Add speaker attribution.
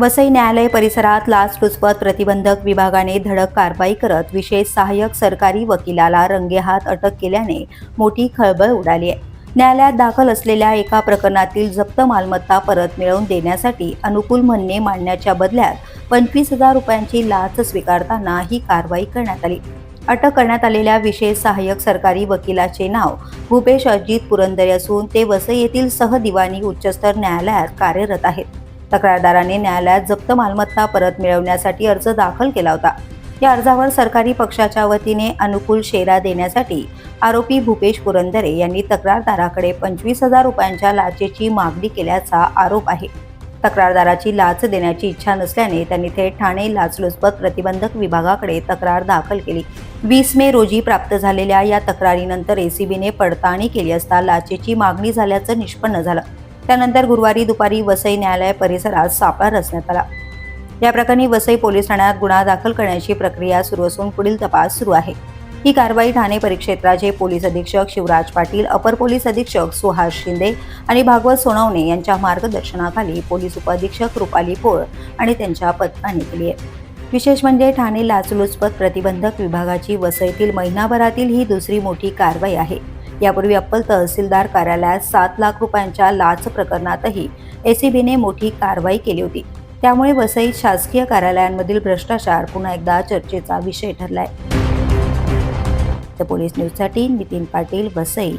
Speaker 1: वसई न्यायालय परिसरात लाचलुचपत प्रतिबंधक विभागाने धडक कारवाई करत विशेष सहाय्यक सरकारी वकिलाला रंगेहात अटक केल्याने मोठी खळबळ उडाली आहे. न्यायालयात दाखल असलेल्या एका प्रकरणातील जप्त मालमत्ता परत मिळवून देण्यासाठी अनुकूल म्हणणे मांडण्याच्या बदल्यात 25,000 रुपयांची लाच स्वीकारताना ही कारवाई करण्यात आली. अटक करण्यात आलेल्या विशेष सहाय्यक सरकारी वकिलाचे नाव भूपेश अजित पुरंदरे असून ते वसई येथील सहदिवाणी उच्चस्तर न्यायालयात कार्यरत आहेत. तक्रारदाराने न्यायालयात जप्त मालमत्ता परत मिळवण्यासाठी अर्ज दाखल केला होता. या अर्जावर सरकारी पक्षाच्या वतीने अनुकूल शेरा देण्यासाठी आरोपी भूपेश पुरंदरे यांनी तक्रारदाराकडे 25,000 रुपयांच्या लाचेची मागणी केल्याचा आरोप आहे. तक्रारदाराची लाच देण्याची इच्छा नसल्याने त्यांनी थेट ठाणे लाचलुचपत प्रतिबंधक विभागाकडे तक्रार दाखल केली. 20 मे रोजी प्राप्त झालेल्या या तक्रारीनंतर एसीबीने पडताळणी केली असता लाचेची मागणी झाल्याचं निष्पन्न झालं. त्यानंतर गुरुवारी दुपारी वसई न्यायालय परिसरात सापळा रचण्यात आला. या प्रकरणी वसई पोलीस ठाण्यात गुन्हा दाखल करण्याची प्रक्रिया सुरू असून पुढील तपास सुरू आहे. ही कारवाई ठाणे परिक्षेत्राचे पोलीस अधीक्षक शिवराज पाटील, अपर पोलीस अधीक्षक सुहास शिंदे आणि भागवत सोनवणे यांच्या मार्गदर्शनाखाली पोलीस उपअधीक्षक रुपाली पोळ आणि त्यांच्या पथकाने केली आहे. विशेष म्हणजे ठाणे लाचलुचपत प्रतिबंधक विभागाची वसईतील महिनाभरातील ही दुसरी मोठी कारवाई आहे. यापूर्वी अप्पल तहसीलदार कार्यालयात 7 लाख रुपयांच्या लाच प्रकरणातही एसीबीने मोठी कारवाई केली होती. त्यामुळे वसईत शासकीय कार्यालयांमधील भ्रष्टाचार पुन्हा एकदा चर्चेचा विषय ठरलाय. तर पोलीस न्यूजसाठी नितीन पाटील, वसई.